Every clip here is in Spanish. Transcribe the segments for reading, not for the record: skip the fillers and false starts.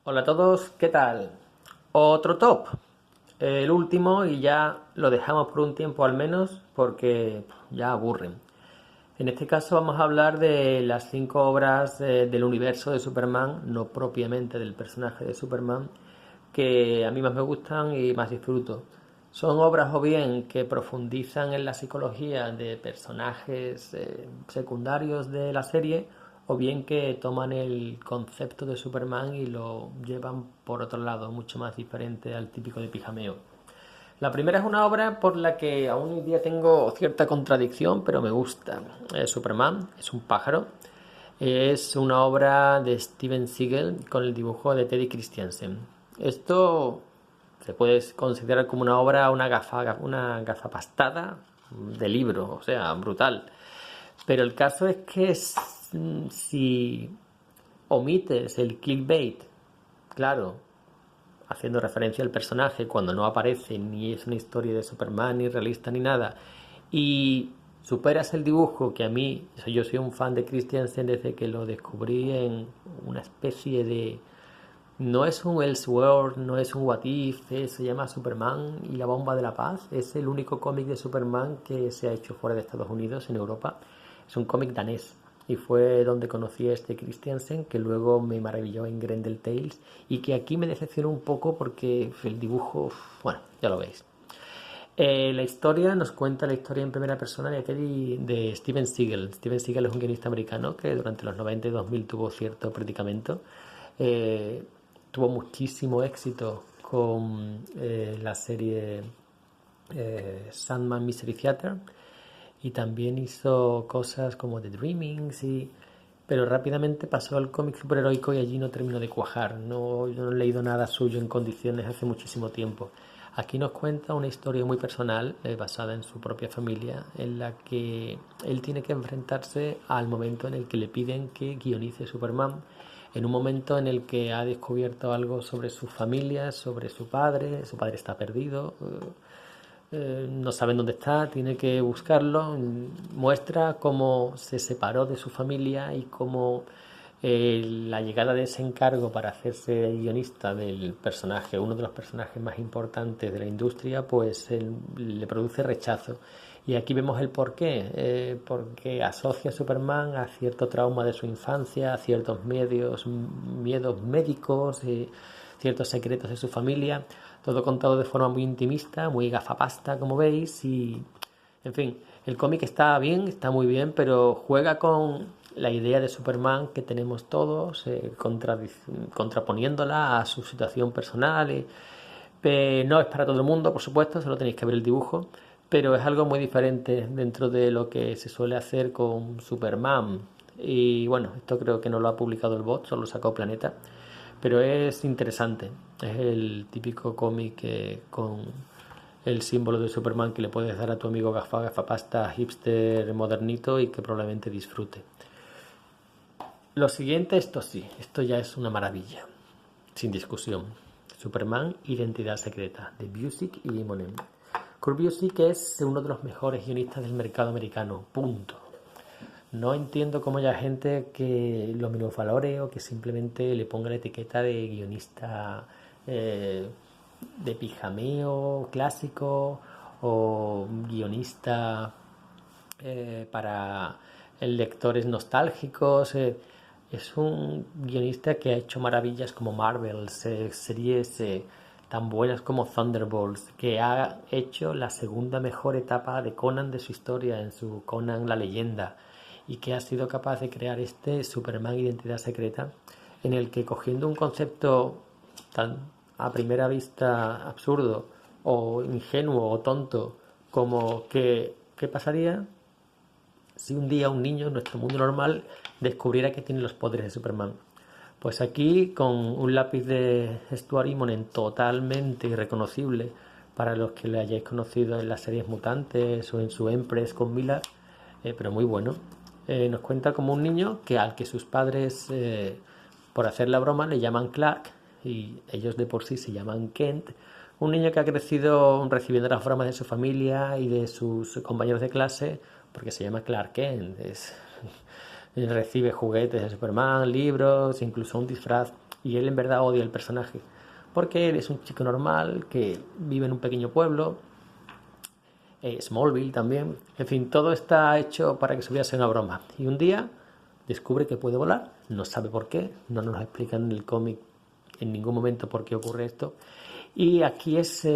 Hola a todos, ¿qué tal? Otro top, el último y ya lo dejamos por un tiempo al menos porque ya aburren. En este caso vamos a hablar de las 5 obras del universo de Superman, no propiamente del personaje de Superman, que a mí más me gustan y más disfruto. Son obras o bien que profundizan en la psicología de personajes secundarios de la serie, o bien que toman el concepto de Superman y lo llevan por otro lado, mucho más diferente al típico de pijameo. La primera es una obra por la que aún hoy día tengo cierta contradicción, pero me gusta. Superman es un pájaro. Es una obra de Steven Seagal con el dibujo de Teddy Christiansen. Esto se puede considerar como una obra, una gafapastada de libro, o sea, brutal. Pero el caso es que si omites el clickbait, claro, haciendo referencia al personaje cuando no aparece ni es una historia de Superman ni realista ni nada, y superas el dibujo, que a mí, yo soy un fan de Christiansen desde que lo descubrí en una especie de, no es un Elseworld, no es un What If, se llama Superman y la bomba de la paz. Es el único cómic de Superman que se ha hecho fuera de Estados Unidos, en Europa. Es un cómic danés. Y fue donde conocí a este Christiansen, que luego me maravilló en Grendel Tales, y que aquí me decepcionó un poco porque el dibujo, bueno, ya lo veis. La historia nos cuenta la historia en primera persona de Steven Seagal. Steven Seagal es un guionista americano que durante los 90 y 2000 tuvo cierto predicamento. Eh, Tuvo muchísimo éxito con la serie Sandman Mystery Theater, y también hizo cosas como The Dreamings, pero rápidamente pasó al cómic superheroico y allí no terminó de cuajar. No, yo no he leído nada suyo en condiciones hace muchísimo tiempo. Aquí nos cuenta una historia muy personal, basada en su propia familia, en la que él tiene que enfrentarse al momento en el que le piden que guionice Superman, en un momento en el que ha descubierto algo sobre su familia, sobre su padre está perdido, no saben dónde está, tiene que buscarlo. Muestra cómo se separó de su familia y cómo la llegada de ese encargo para hacerse guionista del personaje, uno de los personajes más importantes de la industria, pues le produce rechazo. Y aquí vemos el porqué, porque asocia a Superman a cierto trauma de su infancia, a ciertos miedos médicos, ciertos secretos de su familia, todo contado de forma muy intimista, muy gafapasta, como veis, y en fin, el cómic está bien, está muy bien, pero juega con la idea de Superman que tenemos todos, contraponiéndola a su situación personal. No es para todo el mundo, por supuesto, solo tenéis que ver el dibujo, pero es algo muy diferente dentro de lo que se suele hacer con Superman. Y bueno, esto creo que no lo ha publicado el bot, solo lo sacó Planeta, pero es interesante. Es el típico cómic con el símbolo de Superman que le puedes dar a tu amigo gafapasta hipster modernito y que probablemente disfrute. Lo siguiente, esto sí, esto ya es una maravilla, sin discusión. Superman, Identidad Secreta, de Busiek y Monen. Kurt Busiek es uno de los mejores guionistas del mercado americano, punto. No entiendo cómo haya gente que lo minusvalore o que simplemente le ponga la etiqueta de guionista de pijameo clásico, o guionista para lectores nostálgicos. Es un guionista que ha hecho maravillas como Marvels, series tan buenas como Thunderbolts, que ha hecho la segunda mejor etapa de Conan de su historia en su Conan la leyenda, y que ha sido capaz de crear este Superman Identidad Secreta, en el que, cogiendo un concepto tan a primera vista absurdo o ingenuo o tonto como que ¿qué pasaría si un día un niño en nuestro mundo normal descubriera que tiene los poderes de Superman? Pues aquí, con un lápiz de Stuart Immonen totalmente irreconocible para los que le hayáis conocido en las series Mutantes o en su Empress con Miller, pero muy bueno, nos cuenta como un niño al que sus padres, por hacer la broma, le llaman Clark, y ellos de por sí se llaman Kent. Un niño que ha crecido recibiendo las bromas de su familia y de sus compañeros de clase, porque se llama Clark Kent. Recibe juguetes de Superman, libros, incluso un disfraz. Y él en verdad odia el personaje, porque él es un chico normal que vive en un pequeño pueblo, Smallville también, en fin, todo está hecho para que su vida sea una broma. Y un día descubre que puede volar, no sabe por qué, no nos lo explican en el cómic en ningún momento por qué ocurre esto. Y aquí es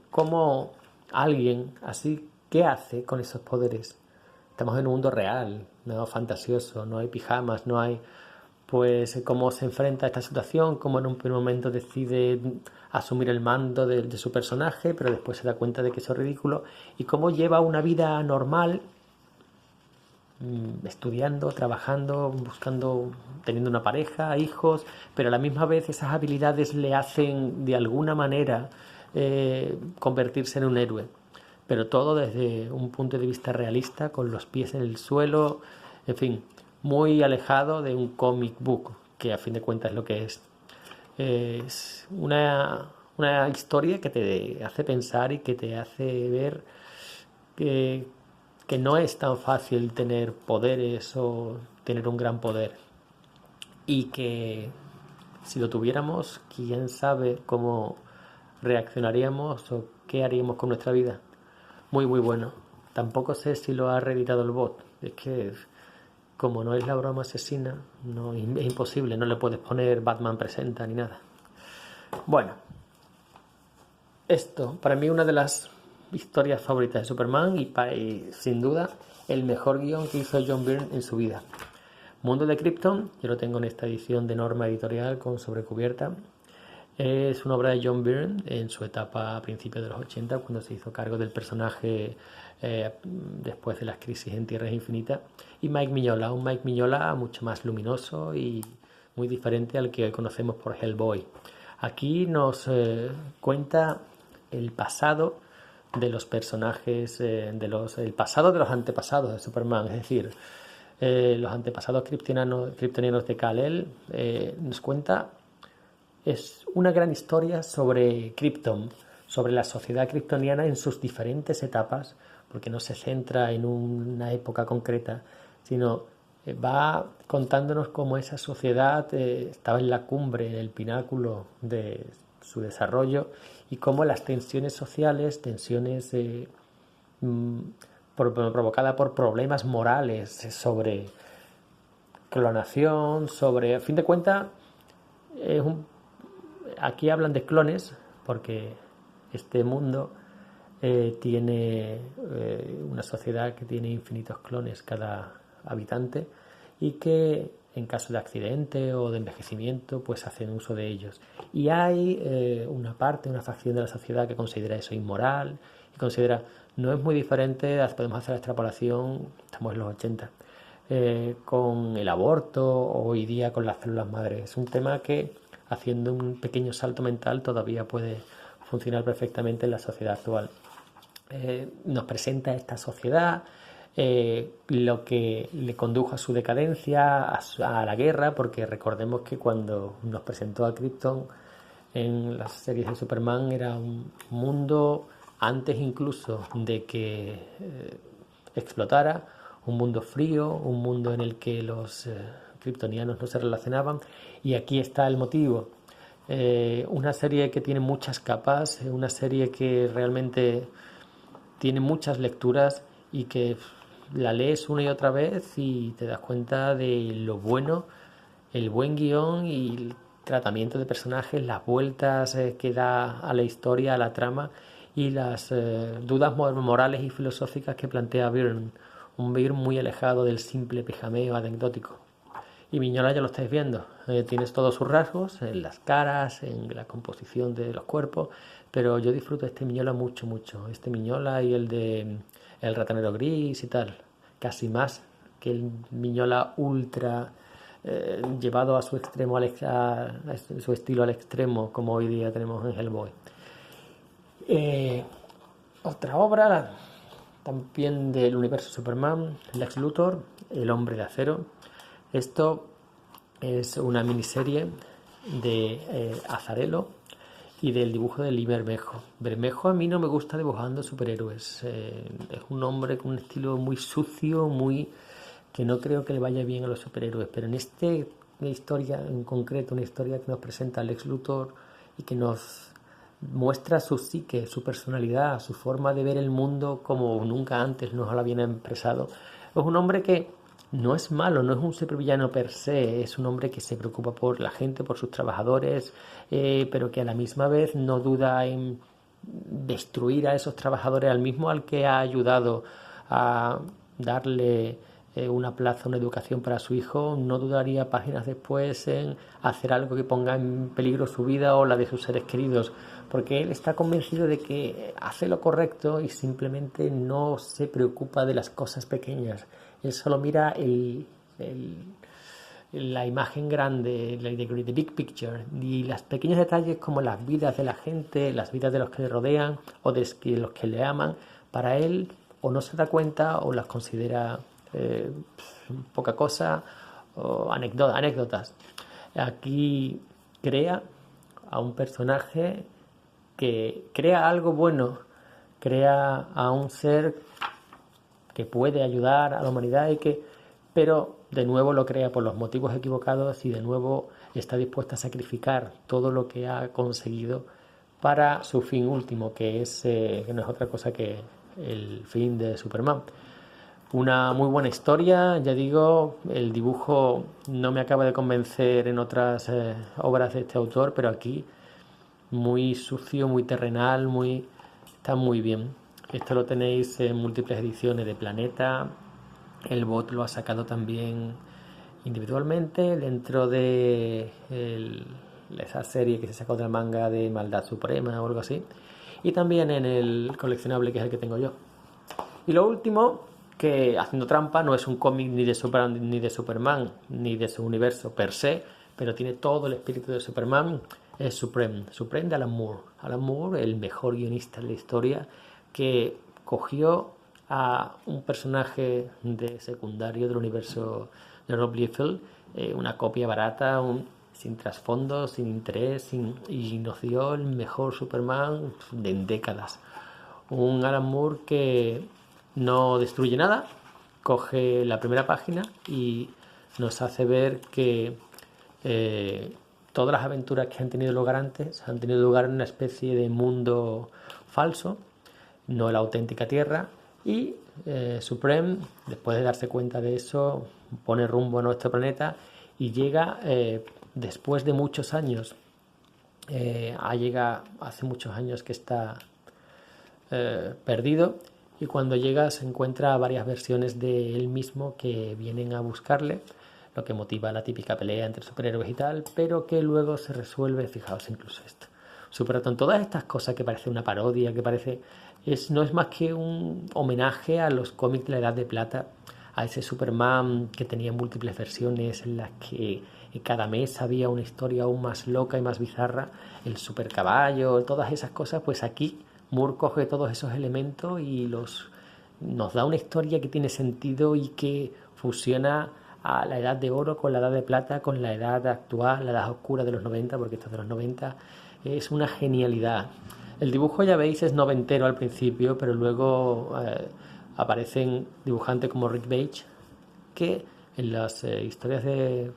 como alguien así, ¿qué hace con esos poderes? Estamos en un mundo real, no fantasioso, no hay pijamas, no hay... Pues cómo se enfrenta a esta situación, cómo en un primer momento decide asumir el mando de su personaje, pero después se da cuenta de que eso es ridículo, y cómo lleva una vida normal, estudiando, trabajando, buscando, teniendo una pareja, hijos, pero a la misma vez esas habilidades le hacen de alguna manera convertirse en un héroe. Pero todo desde un punto de vista realista, con los pies en el suelo, en fin, muy alejado de un comic book, que a fin de cuentas es lo que es. Es una historia que te hace pensar y que te hace ver que, que no es tan fácil tener poderes o tener un gran poder. Y que si lo tuviéramos, quién sabe cómo reaccionaríamos o qué haríamos con nuestra vida. Muy, muy bueno. Tampoco sé si lo ha reeditado el bot. Es que, como no es la broma asesina, no, es imposible. No le puedes poner Batman presenta ni nada. Bueno, esto, para mí, una de las historias favoritas de Superman y sin duda el mejor guión que hizo John Byrne en su vida. Mundo de Krypton, yo lo tengo en esta edición de Norma Editorial con sobrecubierta. Es una obra de John Byrne en su etapa a principios de los 80, cuando se hizo cargo del personaje después de las crisis en Tierras Infinitas. Y Mike Mignola, un Mike Mignola mucho más luminoso y muy diferente al que hoy conocemos por Hellboy. Aquí nos cuenta el pasado de los personajes, el pasado de los antepasados de Superman, es decir, los antepasados kryptonianos de Kal-El. Nos cuenta, es una gran historia sobre Krypton, sobre la sociedad kryptoniana en sus diferentes etapas, porque no se centra en una época concreta, sino va contándonos cómo esa sociedad estaba en la cumbre, en el pináculo de su desarrollo, y cómo las tensiones sociales, tensiones provocadas por problemas morales sobre clonación, sobre, a fin de cuentas, aquí hablan de clones, porque este mundo tiene una sociedad que tiene infinitos clones cada habitante, y que en caso de accidente o de envejecimiento pues hacen uso de ellos. Y hay una facción de la sociedad que considera eso inmoral y considera, no es muy diferente, podemos hacer la extrapolación, estamos en los 80, con el aborto o hoy día con las células madre. Es un tema que, haciendo un pequeño salto mental, todavía puede funcionar perfectamente en la sociedad actual. Nos presenta esta sociedad, lo que le condujo a su decadencia, a la guerra, porque recordemos que cuando nos presentó a Krypton en las series de Superman era un mundo, antes incluso de que explotara, un mundo frío, un mundo en el que los kryptonianos no se relacionaban, y aquí está el motivo. Una serie que tiene muchas capas, una serie que realmente tiene muchas lecturas y que la lees una y otra vez y te das cuenta de lo bueno, el buen guión y el tratamiento de personajes, las vueltas que da a la historia, a la trama, y las dudas morales y filosóficas que plantea Byrne. Un Byrne muy alejado del simple pijameo anecdótico. Y Mignola ya lo estáis viendo, tienes todos sus rasgos en las caras, en la composición de los cuerpos, pero yo disfruto de este Mignola mucho, mucho. Este Mignola y el de El ratonero gris y tal, casi más que el Mignola ultra llevado a su extremo, a su estilo al extremo, como hoy día tenemos en Hellboy. Otra obra también del universo Superman, Lex Luthor, El hombre de acero. Esto es una miniserie de Azzarello y del dibujo de Lee Bermejo. Bermejo a mí no me gusta dibujando superhéroes. Es un hombre con un estilo muy sucio, muy que no creo que le vaya bien a los superhéroes. Pero en este una historia en concreto, una historia que nos presenta Lex Luthor y que nos muestra su psique, su personalidad, su forma de ver el mundo como nunca antes nos lo habían expresado. Es un hombre que no es malo, no es un supervillano per se, es un hombre que se preocupa por la gente, por sus trabajadores, pero que a la misma vez no duda en destruir a esos trabajadores al mismo al que ha ayudado a darle una plaza, una educación para su hijo. No dudaría páginas después en hacer algo que ponga en peligro su vida o la de sus seres queridos, porque él está convencido de que hace lo correcto y simplemente no se preocupa de las cosas pequeñas. Él solo mira la imagen grande, the big picture, y los pequeños detalles como las vidas de la gente, las vidas de los que le rodean o de los que le aman, para él o no se da cuenta o las considera poca cosa o anécdotas. Aquí crea a un personaje que crea algo bueno, crea a un ser que puede ayudar a la humanidad pero de nuevo lo crea por los motivos equivocados y de nuevo está dispuesto a sacrificar todo lo que ha conseguido para su fin último, que no es otra cosa que el fin de Superman. Una muy buena historia, ya digo, el dibujo no me acaba de convencer en otras obras de este autor, pero aquí muy sucio, muy terrenal, está muy bien. Esto lo tenéis en múltiples ediciones de Planeta. El bot lo ha sacado también individualmente dentro de esa serie que se sacó del manga de Maldad Suprema o algo así, y también en el coleccionable que es el que tengo yo. Y lo último, que haciendo trampa, no es un cómic ni de Superman ni de su universo per se, pero tiene todo el espíritu de Superman, es Supreme de Alan Moore. Alan Moore, el mejor guionista de la historia, que cogió a un personaje de secundario del universo de Rob Liefeld, una copia barata, sin trasfondo, sin interés, y nos dio el mejor Superman de décadas. Un Alan Moore que no destruye nada, coge la primera página y nos hace ver que todas las aventuras que han tenido lugar antes han tenido lugar en una especie de mundo falso, no la auténtica Tierra, y Supreme, después de darse cuenta de eso, pone rumbo a nuestro planeta y llega después de muchos años. Hace muchos años que está perdido, y cuando llega se encuentra varias versiones de él mismo que vienen a buscarle, lo que motiva la típica pelea entre superhéroes y tal, pero que luego se resuelve. Fijaos incluso esto, Superatón, todas estas cosas que parece una parodia, no es más que un homenaje a los cómics de la Edad de Plata, a ese Superman que tenía múltiples versiones en las que cada mes había una historia aún más loca y más bizarra, el supercaballo, todas esas cosas. Pues aquí Moore coge todos esos elementos y nos da una historia que tiene sentido y que fusiona a la Edad de Oro con la Edad de Plata, con la Edad actual, la Edad Oscura de los 90, porque esto es de los 90, es una genialidad. El dibujo, ya veis, es noventero al principio, pero luego aparecen dibujantes como Rick Veitch, que en las historias de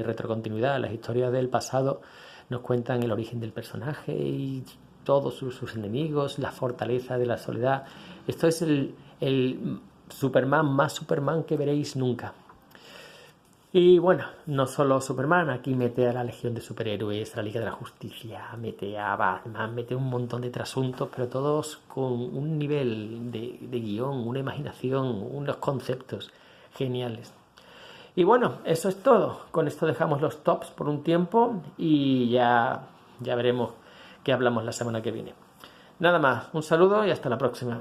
retrocontinuidad, las historias del pasado, nos cuentan el origen del personaje y todos sus enemigos, la fortaleza de la soledad. Esto es el Superman más Superman que veréis nunca. Y bueno, no solo Superman, aquí mete a la Legión de Superhéroes, a la Liga de la Justicia, mete a Batman, mete un montón de trasuntos, pero todos con un nivel de guión, una imaginación, unos conceptos geniales. Y bueno, eso es todo. Con esto dejamos los tops por un tiempo y ya veremos qué hablamos la semana que viene. Nada más, un saludo y hasta la próxima.